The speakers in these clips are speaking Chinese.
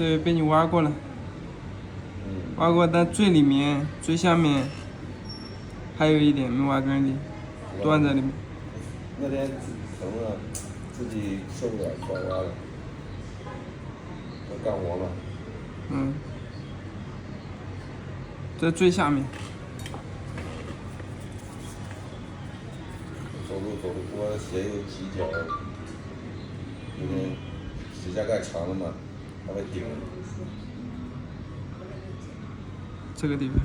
这被你挖过了，嗯，挖过，但最里面、最下面还有一点没挖干净，断在里面。那天疼了，自己受不了，刷挖了，要干活嘛。嗯，这最下面。走路多，鞋又挤脚，那天指甲盖长了嘛，还会顶。这个地方。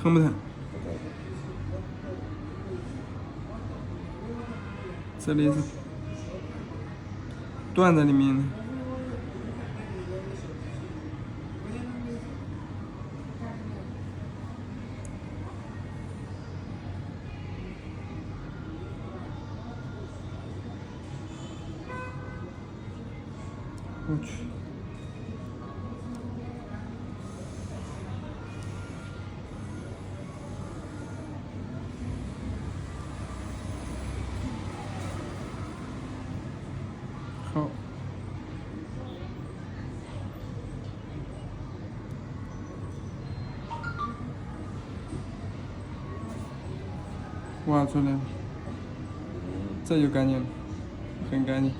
疼不疼？这里是断在里面的。我去。好。挖出来了，这就干净了，很干净。